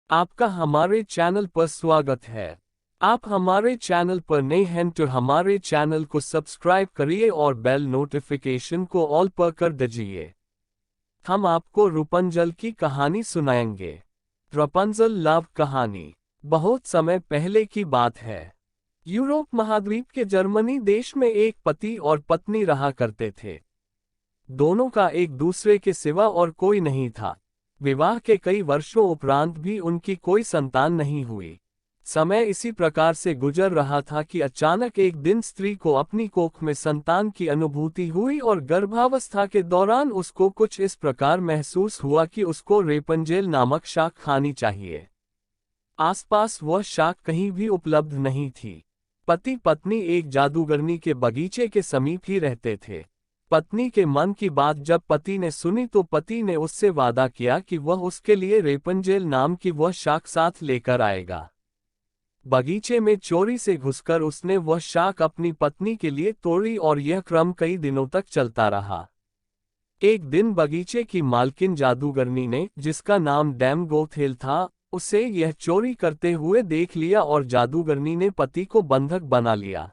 आपका हमारे चैनल पर स्वागत है। आप हमारे चैनल पर नए हैं तो हमारे चैनल को सब्सक्राइब करिए और बेल नोटिफिकेशन को ऑल पर कर दीजिए। हम आपको रापुंज़ल की कहानी सुनाएंगे। रापुंज़ल लव कहानी। बहुत समय पहले की बात है। यूरोप महाद्वीप के जर्मनी देश में एक पति और पत्नी रहा करते थे। दोनों का एक दूसरे के सिवा और कोई नहीं था। विवाह के कई वर्षों उपरांत भी उनकी कोई संतान नहीं हुई। समय इसी प्रकार से गुजर रहा था कि अचानक एक दिन स्त्री को अपनी कोख में संतान की अनुभूति हुई और गर्भावस्था के दौरान उसको कुछ इस प्रकार महसूस हुआ कि उसको रापुंज़ल नामक शाक खानी चाहिए। आसपास वह शाक कहीं भी उपलब्ध नहीं थी। पति पत्नी एक जादूगरनी के बगीचे के समीप ही रहते थे। पत्नी के मन की बात जब पति ने सुनी तो पति ने उससे वादा किया कि वह उसके लिए रापुंज़ल नाम की वह शाक साथ लेकर आएगा। बगीचे में चोरी से घुसकर उसने वह शाक अपनी पत्नी के लिए तोड़ी और यह क्रम कई दिनों तक चलता रहा। एक दिन बगीचे की मालकिन जादूगरनी ने, जिसका नाम डैम गोथेल था, उसे यह चोरी करते हुए देख लिया और जादूगरनी ने पति को बंधक बना लिया।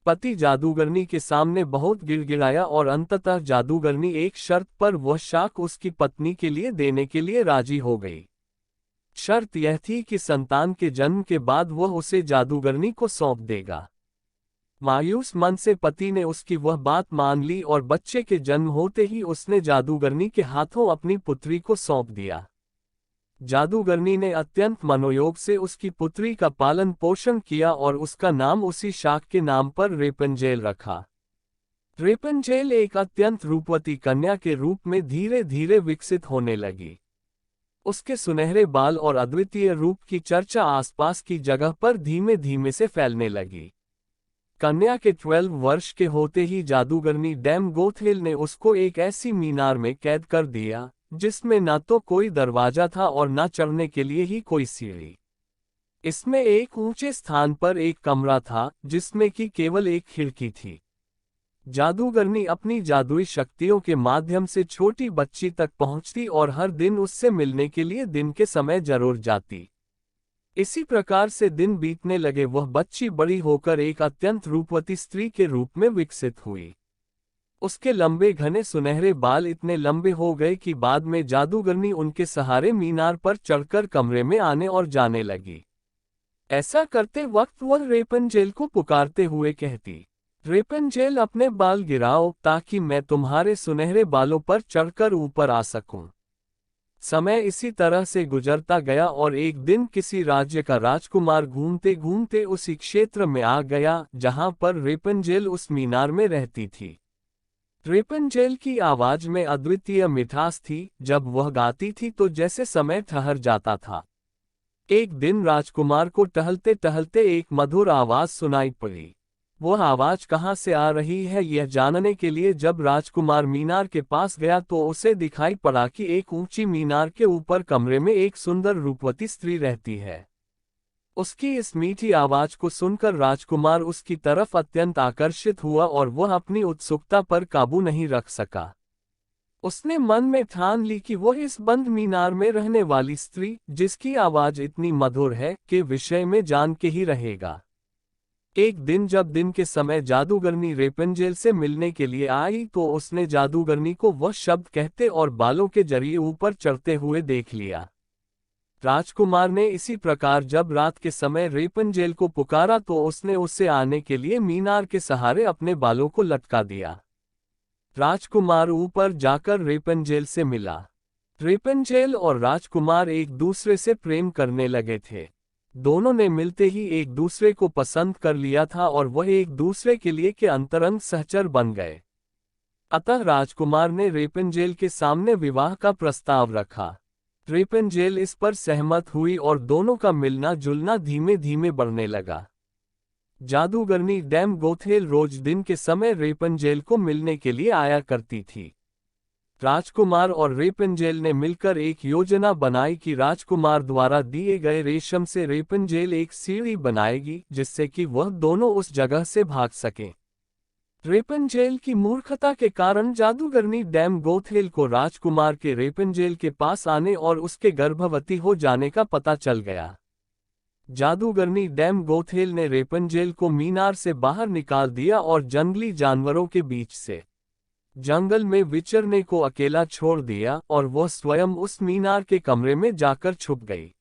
पति जादूगरनी के सामने बहुत गिड़गिड़ाया और अंततः जादूगरनी एक शर्त पर वह शाक उसकी पत्नी के लिए देने के लिए राजी हो गई। शर्त यह थी कि संतान के जन्म के बाद वह उसे जादूगरनी को सौंप देगा। मायूस मन से पति ने उसकी वह बात मान ली और बच्चे के जन्म होते ही उसने जादूगरनी के हाथों अपनी पुत्री को सौंप दिया। जादूगरनी ने अत्यंत मनोयोग से उसकी पुत्री का पालन पोषण किया और उसका नाम उसी शाक के नाम पर रापुंज़ल रखा। रापुंज़ल एक अत्यंत रूपवती कन्या के रूप में धीरे धीरे विकसित होने लगी। उसके सुनहरे बाल और अद्वितीय रूप की चर्चा आसपास की जगह पर धीमे धीमे से फैलने लगी। कन्या के 12 वर्ष के होते ही जादूगरनी डैम गोथेल ने उसको एक ऐसी मीनार में कैद कर दिया जिसमें न तो कोई दरवाजा था और न चढ़ने के लिए ही कोई सीढ़ी। इसमें एक ऊंचे स्थान पर एक कमरा था जिसमें कि केवल एक खिड़की थी। जादूगरनी अपनी जादुई शक्तियों के माध्यम से छोटी बच्ची तक पहुंचती और हर दिन उससे मिलने के लिए दिन के समय जरूर जाती। इसी प्रकार से दिन बीतने लगे। वह बच्ची बड़ी होकर एक अत्यंत रूपवती स्त्री के रूप में विकसित हुई। उसके लंबे घने सुनहरे बाल इतने लंबे हो गए कि बाद में जादूगरनी उनके सहारे मीनार पर चढ़कर कमरे में आने और जाने लगी। ऐसा करते वक्त वह रापुंज़ल को पुकारते हुए कहती, रापुंज़ल अपने बाल गिराओ ताकि मैं तुम्हारे सुनहरे बालों पर चढ़कर ऊपर आ सकूं। समय इसी तरह से गुजरता गया और एक दिन किसी राज्य का राजकुमार घूमते घूमते उसी क्षेत्र में आ गया जहां पर रापुंज़ल उस मीनार में रहती थी। रापुंज़ल की आवाज में अद्वितीय मिठास थी। जब वह गाती थी तो जैसे समय ठहर जाता था। एक दिन राजकुमार को टहलते टहलते एक मधुर आवाज सुनाई पड़ी। वह आवाज कहाँ से आ रही है यह जानने के लिए जब राजकुमार मीनार के पास गया तो उसे दिखाई पड़ा कि एक ऊंची मीनार के ऊपर कमरे में एक सुंदर रूपवती स्त्री रहती है। उसकी इस मीठी आवाज को सुनकर राजकुमार उसकी तरफ अत्यंत आकर्षित हुआ और वह अपनी उत्सुकता पर काबू नहीं रख सका। उसने मन में ठान ली कि वह इस बंद मीनार में रहने वाली स्त्री, जिसकी आवाज इतनी मधुर है, के विषय में जान के ही रहेगा। एक दिन जब दिन के समय जादूगरनी रापुंज़ल से मिलने के लिए आई तो उसने जादूगरनी को वह शब्द कहते और बालों के जरिए ऊपर चढ़ते हुए देख लिया। राजकुमार ने इसी प्रकार जब रात के समय रापुंज़ल को पुकारा तो उसने उससे आने के लिए मीनार के सहारे अपने बालों को लटका दिया। राजकुमार ऊपर जाकर रापुंज़ल से मिला। रापुंज़ल और राजकुमार एक दूसरे से प्रेम करने लगे थे। दोनों ने मिलते ही एक दूसरे को पसंद कर लिया था और वह एक दूसरे के लिए के अंतरंग सहचर बन गए। अतः राजकुमार ने रापुंज़ल के सामने विवाह का प्रस्ताव रखा। रापुंज़ल इस पर सहमत हुई और दोनों का मिलना जुलना धीमे धीमे बढ़ने लगा। जादूगरनी डैम गोथेल रोज दिन के समय रापुंज़ल को मिलने के लिए आया करती थी। राजकुमार और रापुंज़ल ने मिलकर एक योजना बनाई कि राजकुमार द्वारा दिए गए रेशम से रापुंज़ल एक सीढ़ी बनाएगी जिससे कि वह दोनों उस जगह से भाग सकें। रेपंजेल की मूर्खता के कारण जादूगरनी डैम गोथेल को राजकुमार के रेपंजेल के पास आने और उसके गर्भवती हो जाने का पता चल गया। जादूगरनी डैम गोथेल ने रेपंजेल को मीनार से बाहर निकाल दिया और जंगली जानवरों के बीच से जंगल में विचरने को अकेला छोड़ दिया और वह स्वयं उस मीनार के कमरे में जाकर छुप गई।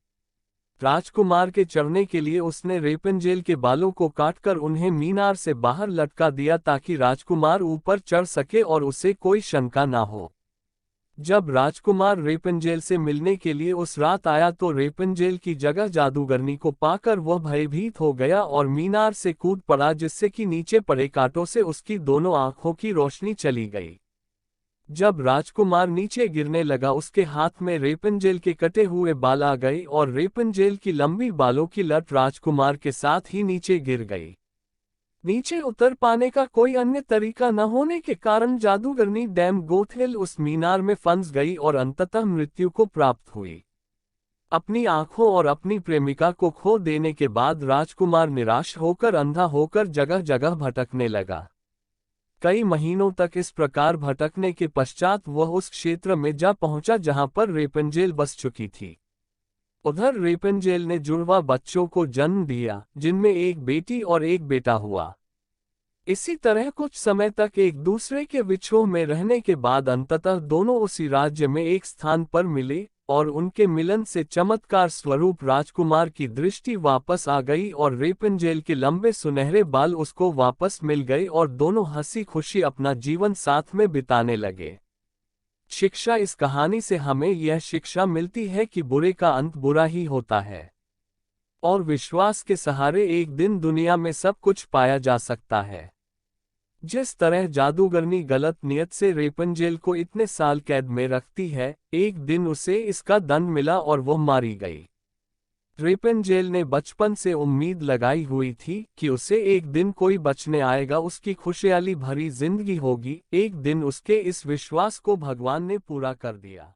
राजकुमार के चढ़ने के लिए उसने रेपंजेल के बालों को काटकर उन्हें मीनार से बाहर लटका दिया ताकि राजकुमार ऊपर चढ़ सके और उसे कोई शंका ना हो। जब राजकुमार रेपंजेल से मिलने के लिए उस रात आया तो रेपंजेल की जगह जादूगरनी को पाकर वह भयभीत हो गया और मीनार से कूद पड़ा, जिससे कि नीचे पड़े कांटों से उसकी दोनों आंखों की रोशनी चली गई। जब राजकुमार नीचे गिरने लगा उसके हाथ में रेपंजेल के कटे हुए बाल आ गए और रेपंजेल की लंबी बालों की लट राजकुमार के साथ ही नीचे गिर गई। नीचे उतर पाने का कोई अन्य तरीका न होने के कारण जादूगरनी डैम गोथेल उस मीनार में फंस गई और अंततः मृत्यु को प्राप्त हुई। अपनी आंखों और अपनी प्रेमिका को खो देने के बाद राजकुमार निराश होकर अंधा होकर जगह जगह भटकने लगा। कई महीनों तक इस प्रकार भटकने के पश्चात वह उस क्षेत्र में जा पहुंचा जहां पर रेपंजेल बस चुकी थी। उधर रेपंजेल ने जुड़वा बच्चों को जन्म दिया, जिनमें एक बेटी और एक बेटा हुआ। इसी तरह कुछ समय तक एक दूसरे के विछोह में रहने के बाद अंततः दोनों उसी राज्य में एक स्थान पर मिले और उनके मिलन से चमत्कार स्वरूप राजकुमार की दृष्टि वापस आ गई और रेपंजेल के लंबे सुनहरे बाल उसको वापस मिल गए और दोनों हंसी खुशी अपना जीवन साथ में बिताने लगे। शिक्षा: इस कहानी से हमें यह शिक्षा मिलती है कि बुरे का अंत बुरा ही होता है और विश्वास के सहारे एक दिन दुनिया में सब कुछ पाया जा सकता है। जिस तरह जादूगरनी गलत नियत से रेपंजेल को इतने साल कैद में रखती है, एक दिन उसे इसका दंड मिला और वह मारी गई। रेपंजेल ने बचपन से उम्मीद लगाई हुई थी कि उसे एक दिन कोई बचने आएगा, उसकी खुशहाली भरी जिंदगी होगी। एक दिन उसके इस विश्वास को भगवान ने पूरा कर दिया।